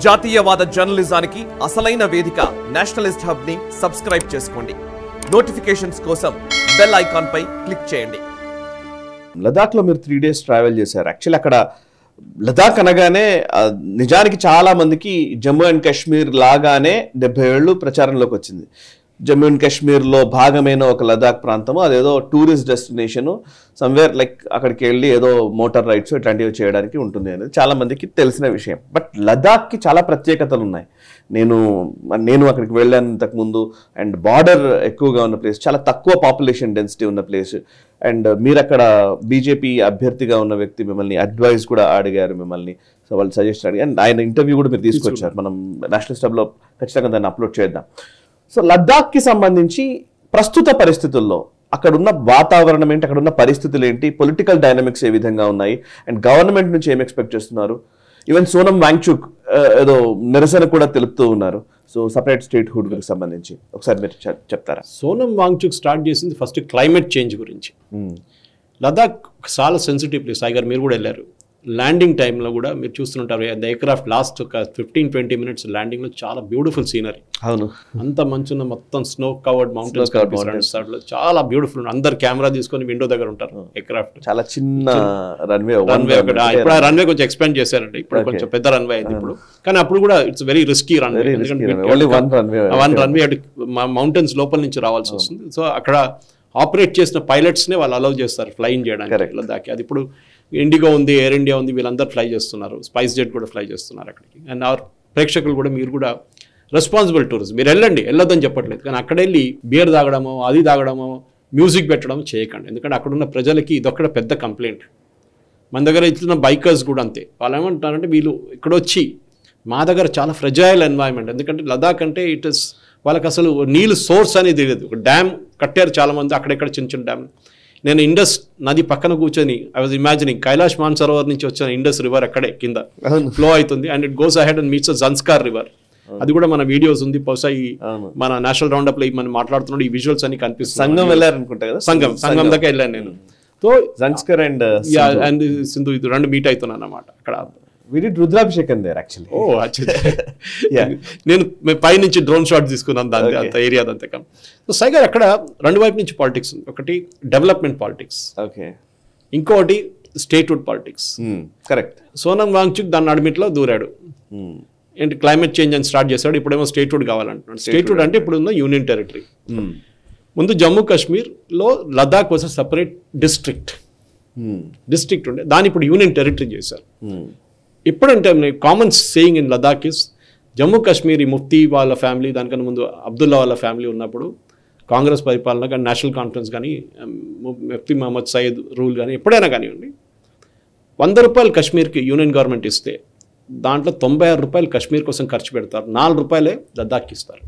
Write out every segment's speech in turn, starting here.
జాతీయవాద జర్నలిజానికి అసలైన వేదిక నేషనలిస్ట్ హబ్ ని సబ్స్క్రైబ్ చేసుకోండి. నోటిఫికేషన్స్ కోసం బెల్ ఐకాన్ పై క్లిక్ చేయండి. లదాఖ్లో మీరు 3 days ట్రావెల్ చేశారు. యాక్చువల్లీ అక్కడ లదాఖ్ అనగానే నిజానికి చాలా మందికి జమ్మూ అండ్ కాశ్మీర్ లాగానే 70 ఏళ్ళు ప్రచారంలోకి వచ్చింది. జమ్మూ అండ్ కాశ్మీర్లో భాగమైన ఒక లదాఖ్ ప్రాంతము, అదేదో టూరిస్ట్ డెస్టినేషను, సమ్వేర్ లైక్ అక్కడికి వెళ్ళి ఏదో మోటార్ రైడ్స్ ఇట్లాంటివి చేయడానికి ఉంటుంది అనేది చాలా మందికి తెలిసిన విషయం. బట్ లదాఖ్కి చాలా ప్రత్యేకతలు ఉన్నాయి. నేను అక్కడికి వెళ్ళాను ఇంతకుముందు. అండ్ బార్డర్ ఎక్కువగా ఉన్న ప్లేస్, చాలా తక్కువ పాపులేషన్ డెన్సిటీ ఉన్న ప్లేస్. అండ్ మీరు అక్కడ బీజేపీ అభ్యర్థిగా ఉన్న వ్యక్తి మిమ్మల్ని అడ్వైస్ కూడా అడిగారు మిమ్మల్ని, సో వాళ్ళు సజెస్ట్ అడిగారు. అండ్ ఆయన ఇంటర్వ్యూ కూడా మీరు తీసుకొచ్చారు. మనం నేషనల్ స్టబ్లో ఖచ్చితంగా దాన్ని అప్లోడ్ చేద్దాం. సో లద్దాఖ్కి సంబంధించి ప్రస్తుత పరిస్థితుల్లో అక్కడున్న వాతావరణం ఏంటి, అక్కడున్న పరిస్థితులు ఏంటి, పొలిటికల్ డైనమిక్స్ ఏ విధంగా ఉన్నాయి, అండ్ గవర్నమెంట్ నుంచి ఏం ఎక్స్పెక్ట్ చేస్తున్నారు? ఈవెన్ సోనం వాంగ్చుక్ ఏదో నిరసన కూడా తెలుపుతూ ఉన్నారు. సో సపరేట్ స్టేట్ హుడ్ కి సంబంధించి ఒకసారి మీరు చెప్తారా? సోనం వాంగ్చుక్ స్టార్ట్ చేసింది ఫస్ట్ క్లైమేట్ చేంజ్ గురించి. లదాఖ్ చాలా సెన్సిటివ్ ప్లేస్. సాయిగారు మీరు కూడా వెళ్ళారు. ల్యాండింగ్ టైంలో కూడా మీరు చూస్తుంటారు, ద ఎయిర్క్రాఫ్ట్ లాస్ట్ ఒక 15-20 minutes ల్యాండింగ్లో చాలా బ్యూటిఫుల్ సీనరీ. అవును, అంత మంచున్న మొత్తం స్నో కవర్డ్ మౌంటైన్స్ చాలా బ్యూటిఫుల్. అందరు కెమెరా తీసుకొని విండో దగ్గర ఉంటారు. ఎయిర్క్రాఫ్ట్ చాలా చిన్న రన్వే ఇప్పుడు ఆ రన్వే కొంచెం ఎక్స్పాండ్ చేశారండి. ఇప్పుడు కొంచెం పెద్ద రన్వే అయింది ఇప్పుడు. కానీ అప్పుడు కూడా it's very risky runway. One runway అటు మౌంటైన్స్ లోపల నుంచి రావాల్సి వస్తుంది. సో అక్కడ ఆపరేట్ చేసిన పైలట్స్నే వాళ్ళు అలౌ చేస్తారు ఫ్లైయింగ్ చేయడానికి లదాఖ్. అది ఇప్పుడు ఇండిగో ఉంది, ఎయిర్ ఇండియా ఉంది, వీళ్ళందరూ ఫ్లై చేస్తున్నారు. స్పైస్ జెట్ కూడా ఫ్లై చేస్తున్నారు అక్కడికి. అండ్ ఆ ప్రేక్షకులు కూడా, మీరు కూడా రెస్పాన్సిబుల్ టూరిస్ట్, మీరు వెళ్ళొద్దని చెప్పట్లేదు. కానీ అక్కడ వెళ్ళి బియర్ తాగడమో, అది తాగడమో, మ్యూజిక్ పెట్టడం చేయకండి. ఎందుకంటే అక్కడున్న ప్రజలకి ఇదొక్కడ పెద్ద కంప్లైంట్. మన దగ్గర ఇచ్చిన బైకర్స్ కూడా అంతే. వాళ్ళు ఏమంటారంటే, వీళ్ళు ఇక్కడ వచ్చి మా దగ్గర చాలా ఫ్రెజైల్ ఎన్వైరన్మెంట్. ఎందుకంటే లదాఖ్ అంటే ఇట్ ఇస్, వాళ్ళకి అసలు నీళ్ళు సోర్స్ అనేది తెలియదు. ఒక డ్యామ్ కట్టారు చాలామంది అక్కడెక్కడ చిన్న చిన్న డ్యామ్. నేను ఇండస్ నది పక్కన కూర్చొని I was imagining Kailash Mansarovar నుంచి వచ్చిన ఇండస్ రివర్ అక్కడే కింద ఫ్లో అవుతుంది. And it goes ahead and meets Zanskar river. అది కూడా మన వీడియోస్ ఉంది. బహుశా ఈ మన నేషనల్ రౌండ్ అప్ లో మనం మాట్లాడుతున్నాడు, ఈ విజువల్స్ అన్ని కనిపిస్తుంది. సంగం వెళ్ళారనుకుంటా కదా? సంగం దాకా వెళ్ళాను నేను. సో జన్స్కార్ అండ్ సింధు ఇది రెండు మీట్ అవుతున్నాను అన్నమాట అక్కడ. రుద్రాభిషేకం దేర్ యాక్చువల్లీ. ఓ నేను పైనుంచి డ్రోన్ షాట్ తీసుకున్నాను దాని అంత ఏరియా అంతే. కానీ సో సైగారు అక్కడ రెండు వైపు నుంచి పాలిటిక్స్ ఉంది. ఒకటి డెవలప్మెంట్ పాలిటిక్స్, ఇంకోటి statehood politics. Correct. Sonam Wangchuk దాని నడిమిట్లో దూరాడు. ఏంటి క్లైమేట్ చేంజ్ అని స్టార్ట్ చేశాడు. ఇప్పుడేమో స్టేట్హుడ్ కావాలంటున్నాడు. స్టేట్హుడ్ అంటే ఇప్పుడు ఉన్న యూనియన్ టెరిటరీ. ముందు జమ్మూ కాశ్మీర్లో లదాఖ్ వాజ్ సపరేట్ డిస్ట్రిక్ట్ ఉండే, దాన్ని ఇప్పుడు యూనియన్ టెరిటరీ చేశారు. ఇప్పుడంటే common saying in Ladakh is, Jammu Kashmir ఈ ముఫ్తీ వాళ్ళ ఫ్యామిలీ, దానికన్నా ముందు అబ్దుల్లా వాళ్ళ ఫ్యామిలీ ఉన్నప్పుడు కాంగ్రెస్ పరిపాలన కానీ, నేషనల్ కాన్ఫరెన్స్ కానీ, ముఫ్తీ మహమ్మద్ సయీద్ రూల్ కానీ, ఎప్పుడైనా కానివ్వండి, ₹100 కాశ్మీర్కి యూనియన్ గవర్నమెంట్ ఇస్తే దాంట్లో ₹96 కాశ్మీర్ కోసం ఖర్చు పెడతారు. ₹4 లదాఖ్కి ఇస్తారు.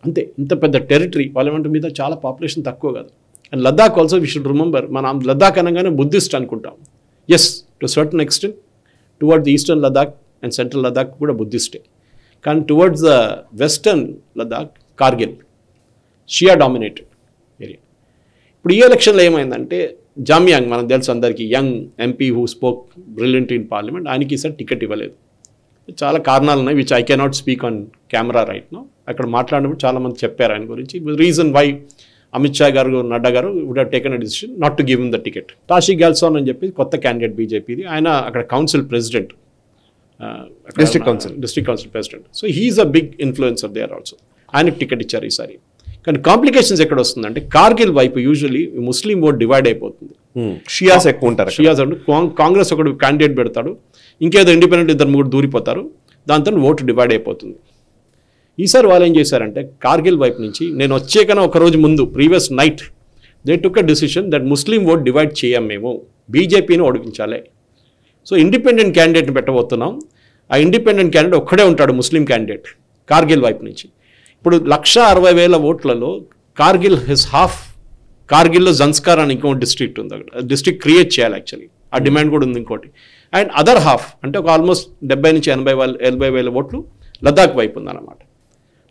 అంతే. ఇంత పెద్ద టెరిటరీ. పార్లమెంట్ మీద చాలా పాపులేషన్ తక్కువ కాదు. And Ladakh also we should remember, మనం లదాఖ్ అనగానే బుద్ధిస్ట్ అనుకుంటాం. Yes, to certain extent towards eastern Ladakh and central Ladakh కూడా బుద్ధిస్టే. కానీ towards the western Ladakh Kargil Shia dominated area. ఇప్పుడు ఈ ఎలక్షన్లో ఏమైందంటే, జామ్యాంగ్ మనకు తెలుసు అందరికీ, young MP who spoke brilliant in parliament, ఆయనకి ఈసారి టికెట్ ఇవ్వలేదు. చాలా కారణాలు ఉన్నాయి, which I cannot speak on camera right now. అక్కడ మాట్లాడినప్పుడు చాలామంది చెప్పారు ఆయన గురించి. రీజన్ వై అమిత్ షా గారు, నడ్డా గారు would have taken a decision not to give him the ticket. Tashi Gyalson అని చెప్పి కొత్త క్యాండిడేట్ బీజేపీది. ఆయన అక్కడ council president, district council president. So he is a big influencer there also. ఆయనకు టికెట్ ఇచ్చారు ఈసారి. కానీ కాంప్లికేషన్స్ ఎక్కడ వస్తుందంటే, కార్గిల్ వైపు యూజువల్లీ ముస్లిం ఓట్ డివైడ్ అయిపోతుంది. షియాస్ ఎక్కువ ఉంటారు. షియాస్ అంటే కాంగ్రెస్ ఒకడు క్యాండిడేట్ పెడతాడు, ఇంకేదో ఇండిపెండెంట్ 2-3 దూరిపోతారు, దాంతో ఓటు డివైడ్ అయిపోతుంది. ఈసారి వాళ్ళు ఏం చేశారంటే, కార్గిల్ వైపు నుంచి నేను వచ్చేకన్నా ఒకరోజు ముందు, previous night, they took a decision that Muslim vote divide చేయం, మేము బీజేపీని ఓడిపించాలి. సో ఇండిపెండెంట్ క్యాండిడేట్ని పెట్టబోతున్నాం. ఆ ఇండిపెండెంట్ క్యాండిడేట్ ఒక్కడే ఉంటాడు, ముస్లిం క్యాండిడేట్, కార్గిల్ వైపు నుంచి. ఇప్పుడు 160,000 ఓట్లలో కార్గిల్ హిస్ హాఫ్. కార్గిల్లో జన్స్కార్ అని ఇంకో డిస్ట్రిక్ట్ ఉంది, అక్కడ డిస్ట్రిక్ట్ క్రియేట్ చేయాలి యాక్చువల్లీ. ఆ డిమాండ్ కూడా ఉంది ఇంకోటి. అండ్ అదర్ హాఫ్ అంటే ఒక ఆల్మోస్ట్ 70,000 నుంచి 80,000 ఓట్లు లదాఖ్ వైపు ఉందన్నమాట.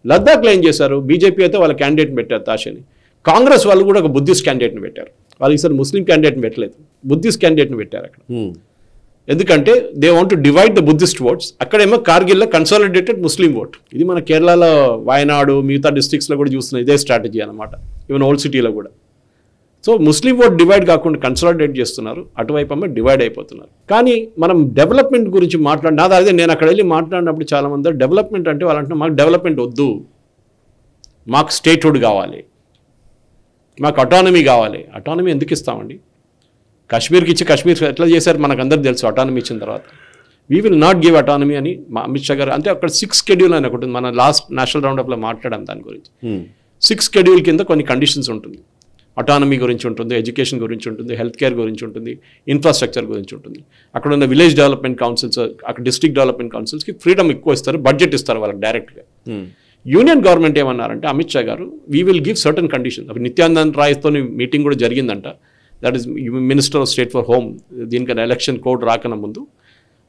లదాఖ్లో ఏం చేశారు, బీజేపీ అయితే వాళ్ళ క్యాండిడేట్ని పెట్టారు తాషని. కాంగ్రెస్ వాళ్ళు కూడా ఒక బుద్ధిస్ట్ క్యాండిడేట్ని పెట్టారు. వాళ్ళు ఈసారి ముస్లిం క్యాండిడేట్ని పెట్టలేదు, బుద్ధిస్ట్ క్యాండిడేట్ని పెట్టారు అక్కడ. ఎందుకంటే they want to divide the Buddhist votes, అక్కడేమో కార్గిల్లో కన్సాలిడేటెడ్ ముస్లిం ఓట్. ఇది మన కేరళలో వాయనాడు మిగతా డిస్ట్రిక్ట్స్లో కూడా చూస్తున్న ఇదే స్ట్రాటజీ అనమాట, ఈవెన్ ఓల్డ్ సిటీలో కూడా. సో ముస్లిం ఓట్ డివైడ్ కాకుండా కన్సాలిడేట్ చేస్తున్నారు, అటువైపు అమ్మ డివైడ్ అయిపోతున్నారు. కానీ మనం డెవలప్మెంట్ గురించి అదే నేను అక్కడ వెళ్ళి మాట్లాడినప్పుడు చాలామంది డెవలప్మెంట్ అంటే వాళ్ళు అంటున్నారు మాకు డెవలప్మెంట్ వద్దు, మాకు స్టేట్హుడ్ కావాలి, మాకు అటానమీ కావాలి. అటానమీ ఎందుకు ఇస్తామండి? కాశ్మీర్కి ఇచ్చి కాశ్మీర్ ఎట్లా చేశారు మనకు అందరికి తెలుసు. అటానమీ ఇచ్చిన తర్వాత we will not give autonomy అని మా అమిత్ షా గారు, అంటే అక్కడ 6 షెడ్యూల్ అని ఒకటి మన లాస్ట్ నేషనల్ రౌండప్లో మాట్లాడాం దాని గురించి. 6 షెడ్యూల్ కింద కొన్ని కండిషన్స్ ఉంటుంది. అటానమీ గురించి ఉంటుంది, ఎడ్యుకేషన్ గురించి ఉంటుంది, హెల్త్ కేర్ గురించి ఉంటుంది, ఇన్ఫ్రాస్ట్రక్చర్ గురించి ఉంటుంది. అక్కడ ఉన్న విలేజ్ డెవలప్మెంట్ కౌన్సిల్స్, అక్కడ డిస్ట్రిక్ట్ డెవలప్మెంట్ కౌన్సిల్స్కి ఫ్రీడమ్ ఎక్కువ ఇస్తారు, బడ్జెట్ ఇస్తారు వాళ్ళకి డైరెక్ట్గా. యూనియన్ గవర్నమెంట్ ఏమన్నారంటే అమిత్ షా గారు we will give certain condition. అప్పుడు నిత్యానంద్ రాయ్తో మీటింగ్ కూడా జరిగిందంట, that is minister of state for home, దీనికన్నా ఎలక్షన్ కోడ్ రాకన ముందు.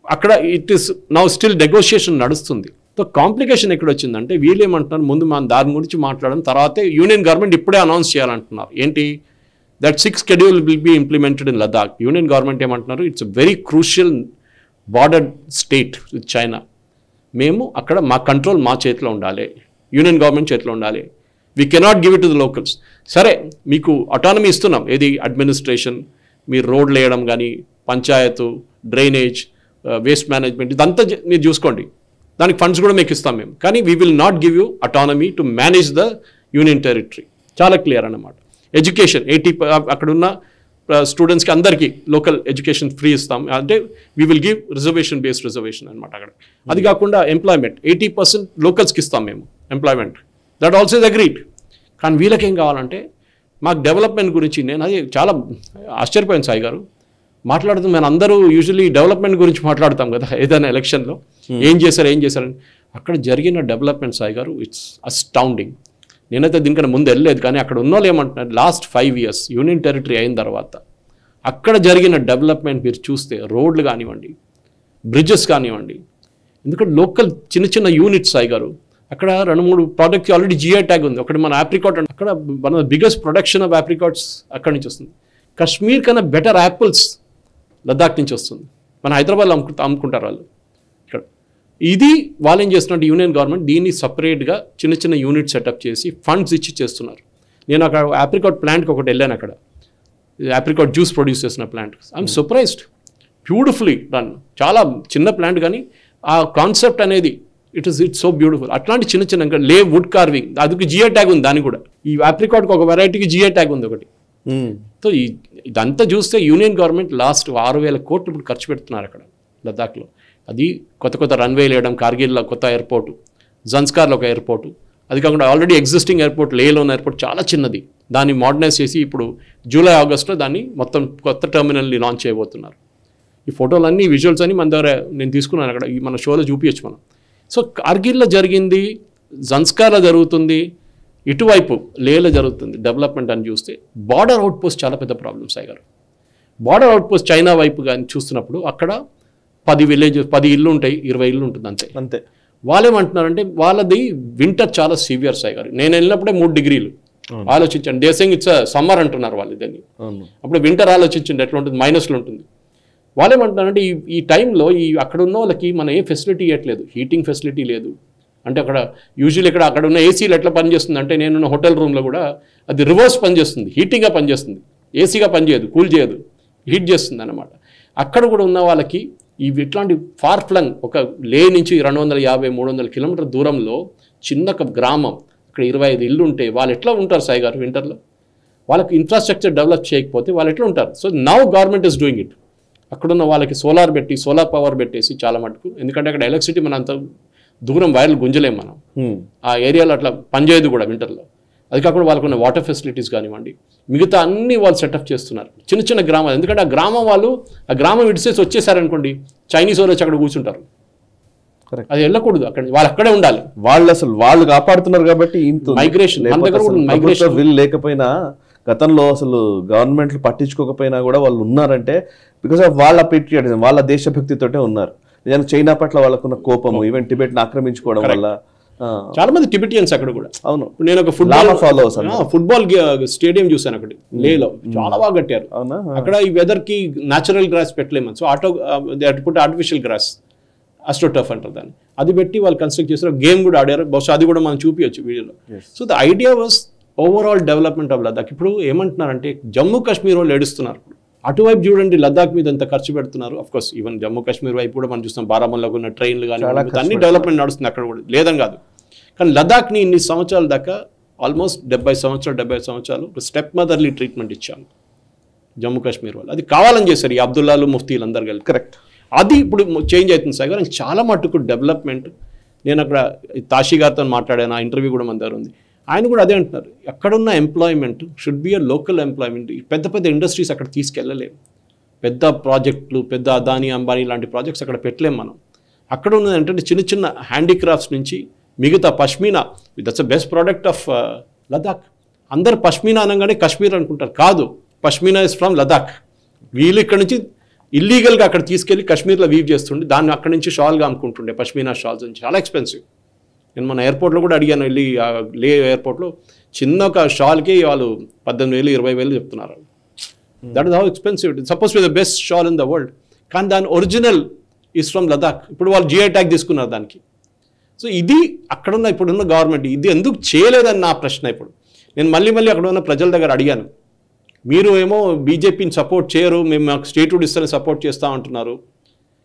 అక్కడ it is now still negotiation నడుస్తుంది. సో కాంప్లికేషన్ ఎక్కడ వచ్చిందంటే వీళ్ళు ఏమంటున్నారు, ముందు మన దాని గురించి మాట్లాడడం, తర్వాతే యూనియన్ గవర్నమెంట్ ఇప్పుడే అనౌన్స్ చేయాలంటున్నారు. ఏంటి? That 6 schedule will be implemented in Ladakh. Union government ఏమంటున్నారు, it's very crucial border state with China, మేము అక్కడ మా కంట్రోల్ మా చేతిలో ఉండాలి, యూనియన్ గవర్నమెంట్ చేతిలో ఉండాలి, we cannot give it to the locals. సరే మీకు అటానమీ ఇస్తున్నాం, ఏది అడ్మినిస్ట్రేషన్, మీరు రోడ్లు వేయడం కానీ, పంచాయత్, డ్రైనేజ్, వేస్ట్ మేనేజ్మెంట్, ఇదంతా మీరు చూసుకోండి, దానికి ఫండ్స్ కూడా మీకు ఇస్తాం మేము, కానీ we will not give you autonomy to manage the union territory. చాలా క్లియర్ అన్నమాట. ఎడ్యుకేషన్ 80 అక్కడున్న స్టూడెంట్స్కి అందరికీ లోకల్ ఎడ్యుకేషన్ ఫ్రీ ఇస్తాం, అంటే we will give based reservation అనమాట అక్కడ. అది కాకుండా ఎంప్లాయ్మెంట్ 80% లోకల్స్కి ఇస్తాం మేము employment, that also is agreed. కానీ వీళ్ళకేం కావాలంటే మాకు డెవలప్మెంట్ గురించి, నేను అది చాలా ఆశ్చర్యపోయాను సాయి గారు మాట్లాడుతాం. మేము అందరూ యూజువల్లీ డెవలప్మెంట్ గురించి మాట్లాడతాం కదా ఏదైనా ఎలక్షన్లో, ఏం చేశారని. అక్కడ జరిగిన డెవలప్మెంట్ సాయి గారు ఇట్స్ అస్టౌండింగ్. నేనైతే దీనికన్నా ముందు వెళ్ళలేదు, కానీ అక్కడ ఉన్న వాళ్ళు ఏమంటున్నారు, లాస్ట్ 5 years యూనియన్ టెరిటరీ అయిన తర్వాత అక్కడ జరిగిన డెవలప్మెంట్ మీరు చూస్తే, రోడ్లు కానివ్వండి, బ్రిడ్జెస్ కానివ్వండి, ఎందుకంటే లోకల్ చిన్న చిన్న యూనిట్స్ సాయి గారు, అక్కడ 2-3 ప్రోడక్ట్స్ ఆల్రెడీ జిఐ ట్యాగ్ ఉంది. ఒకటి మన ఆప్రికాట్, అక్కడ one of the biggest production of apricots అక్కడి నుంచి వస్తుంది. కాశ్మీర్ కన్నా బెటర్ యాపిల్స్ లద్దాఖ్ నుంచి వస్తుంది. మన హైదరాబాద్లో అమ్ముకుంటారు వాళ్ళు. ఇక్కడ ఇది వాళ్ళు ఏం చేస్తున్నట్టు యూనియన్ గవర్నమెంట్ దీన్ని సపరేట్గా చిన్న చిన్న యూనిట్ సెటప్ చేసి ఫండ్స్ ఇచ్చి చేస్తున్నారు. నేను అక్కడ ఆప్రికాట్ ప్లాంట్కి ఒకటి వెళ్ళాను, అక్కడ ఆప్రికాట్ జ్యూస్ ప్రొడ్యూస్ చేసిన plant. I'm surprised, beautifully run, చాలా చిన్న ప్లాంట్, కానీ ఆ కాన్సెప్ట్ అనేది ఇట్స్ సో బ్యూటిఫుల్. అట్లాంటి చిన్న చిన్న లే వుడ్ కార్వింగ్, அதுக்கு జిఐ ట్యాగ్ ఉంది దానికి కూడా. ఈ ఆప్రికాట్కి ఒక వెరైటీకి జిఐ ట్యాగ్ ఉంది ఒకటి. సో ఇదంతా చూస్తే యూనియన్ గవర్నమెంట్ లాస్ట్ 6,000 కోట్లు ఇప్పుడు ఖర్చు పెడుతున్నారు అక్కడ లద్దాఖ్లో. అది కొత్త రన్వేలు వేయడం, కార్గిల్లో కొత్త ఎయిర్పోర్టు, జన్స్కార్లో ఒక ఎయిర్పోర్టు, అది కాకుండా ఆల్రెడీ ఎగ్జిస్టింగ్ ఎయిర్పోర్ట్ లేలో ఉన్న ఎయిర్పోర్ట్ చాలా చిన్నది, దాన్ని మోడర్నైజ్ చేసి ఇప్పుడు జూలై ఆగస్టులో దాన్ని మొత్తం కొత్త టెర్మినల్ని లాంచ్ చేయబోతున్నారు. ఈ ఫోటోలన్నీ విజువల్స్ అని మన దగ్గర నేను తీసుకున్నాను, అక్కడ మన షోలో చూపించచ్చు మనం. సో కార్గిల్లో జరిగింది, జన్స్కార్లో జరుగుతుంది, ఇటువైపు లేలో జరుగుతుంది డెవలప్మెంట్ అని చూస్తే. బార్డర్ అవుట్ పోస్ట్ చాలా పెద్ద ప్రాబ్లమ్స్ అయ్యారు. బార్డర్ అవుట్ పోస్ట్ చైనా వైపు కానీ చూస్తున్నప్పుడు అక్కడ 10 ఇల్లు ఉంటాయి, 20 ఇల్లు ఉంటుంది అంతే. వాళ్ళేమంటున్నారంటే వాళ్ళది వింటర్ చాలా సివియర్ అయ్యారు. నేను వెళ్ళినప్పుడే 3 degrees ఆలోచించండి. దేశంగా ఇట్స్ సమ్మర్ అంటున్నారు వాళ్ళు దాన్ని. అప్పుడు వింటర్ ఆలోచించండి ఎట్లా ఉంటుంది, మైనస్లో ఉంటుంది. వాళ్ళేమంటున్నారంటే ఈ టైంలో అక్కడ ఉన్న వాళ్ళకి మనం ఏ ఫెసిలిటీ ఇవ్వట్లేదు, హీటింగ్ ఫెసిలిటీ లేదు. అంటే అక్కడ యూజువల్లీ అక్కడ ఉన్న ఏసీలు ఎట్లా పనిచేస్తుంది అంటే, నేనున్న హోటల్ రూమ్లో కూడా అది రివర్స్ పనిచేస్తుంది, హీటింగ్గా పనిచేస్తుంది, ఏసీగా పనిచేయదు, కూల్ చేయదు, హీట్ చేస్తుంది అన్నమాట. అక్కడ కూడా ఉన్న వాళ్ళకి ఇట్లాంటి ఫార్ ఫ్లంగ్ ఒక లే నుంచి 250-300 కిలోమీటర్ దూరంలో చిన్న గ్రామం, అక్కడ 25 ఇల్లు ఉంటే వాళ్ళు ఎట్లా ఉంటారు సాయి గారు వింటర్లో? వాళ్ళకి ఇన్ఫ్రాస్ట్రక్చర్ డెవలప్ చేయకపోతే వాళ్ళు ఎట్లా ఉంటారు? So now government is doing it. అక్కడున్న వాళ్ళకి సోలార్ పవర్ పెట్టేసి చాలా మటుకు, ఎందుకంటే అక్కడ ఎలక్ట్రిసిటీ మన అంత దూరం వైర్లు గుంజలేం మనం, ఆ ఏరియాలో అట్లా పనిచేయదు కూడా వింటర్లో. అది కాకుండా వాళ్ళకున్న వాటర్ ఫెసిలిటీస్ కానివ్వండి, మిగతా అన్ని వాళ్ళు సెటప్ చేస్తున్నారు చిన్న చిన్న గ్రామాలు. ఎందుకంటే ఆ గ్రామం విడిసేసి వచ్చేసారనుకోండి, చైనీస్ వాళ్ళు వచ్చి అక్కడ కూర్చుంటారు. అది వెళ్ళకూడదు, వాళ్ళు అక్కడే ఉండాలి. వాళ్ళు కాపాడుతున్నారు కాబట్టి మైగ్రేషన్ వీళ్ళు లేకపోయినా, గతంలో అసలు గవర్నమెంట్లు పట్టించుకోకపోయినా కూడా వాళ్ళు ఉన్నారంటే బికాస్ ఆఫ్ వాళ్ళ పేట్రియాటిజం, వాళ్ళ దేశభక్తితోటే ఉన్నారు. నిజానికి చైనా పట్ల వాళ్ళకున్న కోపము, ఈవెన్ టిబెట్ని ఆక్రమించుకోవడం వల్ల చాలా మంది టిబెటియన్స్ అక్కడ కూడా. అవును, నేను ఒక ఫుట్బాల్ స్టేడియం చూసాను అక్కడ లేలో, చాలా బాగా కట్టారు. అక్కడ ఈ వెదర్ కి న్యాచురల్ గ్రాస్ పెట్టలేము, సో ఆర్టిఫిషియల్ గ్రాస్, అస్ట్రోటర్ఫ్ అంటారు దాన్ని, అది పెట్టి వాళ్ళు కన్స్ట్రక్ట్ చేస్తారు. గేమ్ కూడా ఆడారు, బహుశా అది కూడా మనం చూపించచ్చు వీడియోలో. So the idea was overall development of Ladakh. ఇప్పుడు ఏమంటున్నారంటే జమ్మూ కాశ్మీర్ వాళ్ళు ఏడుస్తున్నారు. అటువైపు చూడండి లదాఖ్ మీద ఎంత ఖర్చు పెడుతున్నారు. Of course even Jammu Kashmir వైపు కూడా మనం చూస్తాం, బారాముల్లాకు ఉన్న ట్రైన్లు కానీ అన్ని డెవలప్మెంట్ నడుస్తుంది అక్కడ కూడా, లేదని కాదు. కానీ లదాఖ్ని ఇన్ని సంవత్సరాల దాకా ఆల్మోస్ట్ 70 సంవత్సరాలు ఒక స్టెప్ మదర్లీ ట్రీట్మెంట్ ఇచ్చాము జమ్మూ కాశ్మీర్ వాళ్ళు. అది కావాలని చేశారు ఈ అబ్దుల్లాలు ముఫ్తీలు అందరు కలిసి. కరెక్ట్. అది ఇప్పుడు చేంజ్ అవుతుంది సార్. చాలా మటుకు డెవలప్మెంట్. నేను అక్కడ తాషి గారితో మాట్లాడాను, ఆ ఇంటర్వ్యూ కూడా మన దగ్గర ఉంది. ఆయన కూడా అదే అంటున్నారు, ఎక్కడున్న employment should be a local employment. పెద్ద పెద్ద ఇండస్ట్రీస్ అక్కడ తీసుకెళ్ళలేము, పెద్ద ప్రాజెక్టులు, పెద్ద అదానీ అంబానీ లాంటి ప్రాజెక్ట్స్ అక్కడ పెట్టలేము మనం. అక్కడ ఉన్నది ఏంటంటే చిన్న చిన్న హ్యాండీక్రాఫ్ట్స్ నుంచి మిగతా pashmina, that's the best product of Ladakh. అందరు పష్మీనా అనగానే కాశ్మీర్ అనుకుంటారు, కాదు, పష్మీనా ఇస్ ఫ్రమ్ లదాఖ్. వీళ్ళు ఇక్కడ నుంచి ఇల్లీగల్గా అక్కడ తీసుకెళ్ళి కాశ్మీర్లో వీవ్ చేస్తుండే, దాన్ని అక్కడ నుంచి షాల్గా అమ్ముకుంటుండే, పష్మీనా షాల్స్ నుంచి. చాలా ఎక్స్పెన్సివ్. నేను మన ఎయిర్పోర్ట్లో కూడా అడిగాను, వెళ్ళి లే ఎయిర్పోర్ట్లో చిన్న ఒక షాల్కి వాళ్ళు 18,000 20,000 చెప్తున్నారు. That is how expensive. Suppose to the best shawl in the world, కానీ దాని ఒరిజినల్ ఈజ్ ఫ్రమ్ లదాఖ్. ఇప్పుడు వాళ్ళు GI ట్యాగ్ తీసుకున్నారు దానికి. సో ఇది అక్కడున్న ఇప్పుడున్న గవర్నమెంట్ ఇది ఎందుకు చేయలేదని నా ప్రశ్న. ఇప్పుడు నేను మళ్ళీ అక్కడ ఉన్న ప్రజల దగ్గర అడిగాను, మీరు ఏమో బీజేపీని సపోర్ట్ చేయరు, మేము మాకు స్టేట్హుడ్ ఇస్తేనే సపోర్ట్ చేస్తామంటున్నారు,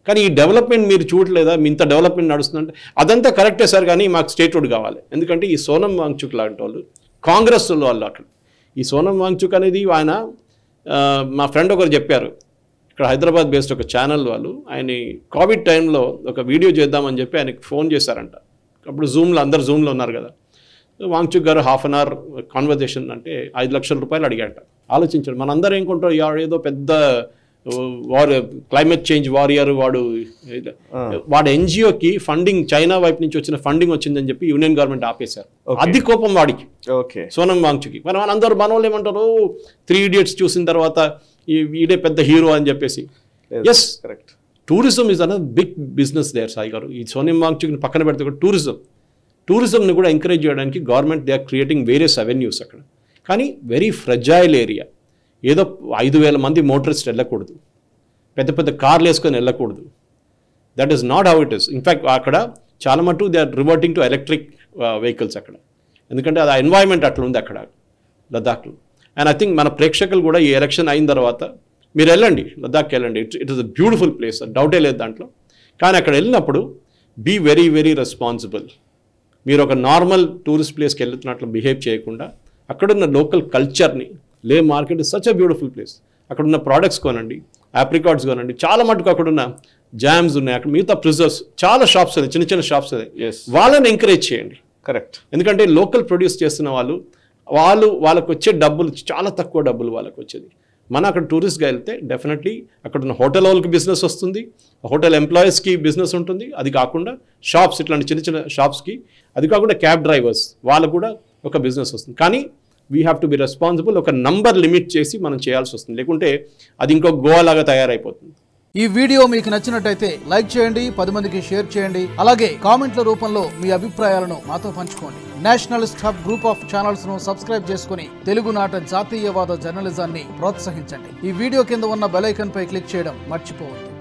కానీ ఈ డెవలప్మెంట్ మీరు చూడలేదా, మీ ఇంత డెవలప్మెంట్ నడుస్తుందంటే అదంతా కరెక్టే సార్, కానీ మాకు స్టేట్హుడ్ కావాలి. ఎందుకంటే ఈ సోనం వాంగ్చుక్ లాంటి వాళ్ళు కాంగ్రెస్ వాళ్ళు అక్కడ. ఈ సోనం వాంగ్చుక్ అనేది ఆయన మా ఫ్రెండ్ ఒకరు చెప్పారు, ఇక్కడ హైదరాబాద్ బేస్డ్ ఒక ఛానల్ వాళ్ళు, ఆయన కోవిడ్ టైంలో ఒక వీడియో చేద్దామని చెప్పి ఆయనకి ఫోన్ చేశారంట. అప్పుడు అందరు జూమ్లో ఉన్నారు కదా. వాంగ్చుక్ గారు 1/2 hour కాన్వర్జేషన్ అంటే 5 లక్షల రూపాయలు అడిగాట. ఆలోచించాడు, మనందరూ ఏం కొంటారు, ఏదో పెద్ద క్లైమేట్ చేంజ్ వారియర్ వాడు NGOకి ఫండింగ్, చైనా వైపు నుంచి వచ్చిన ఫండింగ్ వచ్చిందని చెప్పి యూనియన్ గవర్నమెంట్ ఆపేశారు. అది కోపం వాడికి, సోనం వాంగ్చుక్కి. మరి అందరూ మన వాళ్ళు ఏమంటారు, 3 Idiots చూసిన తర్వాత ఈడే పెద్ద హీరో అని చెప్పేసి. Yes, correct. Tourism is another big business there Sai garu. ఈ సోనం వాంగ్చుక్ని పక్కన పెడితే కూడా టూరిజంని కూడా ఎంకరేజ్ చేయడానికి government they are creating various avenues అక్కడ. కానీ వెరీ ఫ్రెజైల్ ఏరియా. ఏదో 5,000 మంది మోటరిస్ట్ వెళ్ళకూడదు, పెద్ద పెద్ద కార్లు వేసుకొని వెళ్ళకూడదు. That is not how it is. In fact అక్కడ చాలా మటుకు they are reverting to electric vehicles అక్కడ, ఎందుకంటే అది ఎన్వైరన్మెంట్ అట్లా ఉంది అక్కడ లదాఖ్లో. అండ్ ఐ థింక్ మన ప్రేక్షకులు కూడా ఈ ఎలక్షన్ అయిన తర్వాత మీరు వెళ్ళండి, లదాఖ్కి వెళ్ళండి. It is a beautiful place, డౌటే లేదు దాంట్లో. కానీ అక్కడ వెళ్ళినప్పుడు బీ వెరీ వెరీ రెస్పాన్సిబుల్. మీరు ఒక నార్మల్ టూరిస్ట్ ప్లేస్కి వెళ్తున్నట్లు బిహేవ్ చేయకుండా అక్కడున్న లోకల్ కల్చర్ని, లే market is such a beautiful place. అక్కడున్న ప్రోడక్ట్స్ కొనండి, ఆప్రికాట్స్ కొనండి. చాలా మటుకు అక్కడున్న జామ్స్ ఉన్నాయి, అక్కడ మిగతా ప్రిజర్వ్స్ చాలా షాప్స్ ఉన్నాయి, చిన్న చిన్న షాప్స్ ఉన్నాయి. వాళ్ళని ఎంకరేజ్ చేయండి. కరెక్ట్. ఎందుకంటే లోకల్ ప్రొడ్యూస్ చేస్తున్న వాళ్ళకు వచ్చే డబ్బులు చాలా తక్కువ డబ్బులు వాళ్ళకి వచ్చేది. మనం అక్కడ టూరిస్ట్గా వెళ్తే డెఫినెట్లీ అక్కడ ఉన్న హోటల్ వాళ్ళకి బిజినెస్ వస్తుంది, హోటల్ ఎంప్లాయీస్కి బిజినెస్ ఉంటుంది. అది కాకుండా షాప్స్, ఇట్లాంటి చిన్న చిన్న షాప్స్కి, అది కాకుండా క్యాబ్ డ్రైవర్స్ వాళ్ళకు కూడా ఒక బిజినెస్ వస్తుంది. కానీ we have to be responsible. ఒక నంబర్ లిమిట్ చేసి మనం చేయాల్సి వస్తుంది, లేకుంటే అది ఇంకో గోవా లాగా తయారైపోతుంది. ఈ వీడియో మీకు నచ్చినట్టయితే లైక్ చేయండి, 10 మందికి షేర్ చేయండి. అలాగే కామెంట్ల రూపంలో మీ అభిప్రాయాలను మాతో పంచుకోండి. Nationalist hub group of channels ను సబ్స్క్రైబ్ చేసుకుని తెలుగునాట జాతీయవాద జర్నలిజాన్ని ప్రోత్సహించండి. ఈ వీడియో కింద ఉన్న బెల్ ఐకాన్ పై క్లిక్ చేయడం మర్చిపోవద్దు.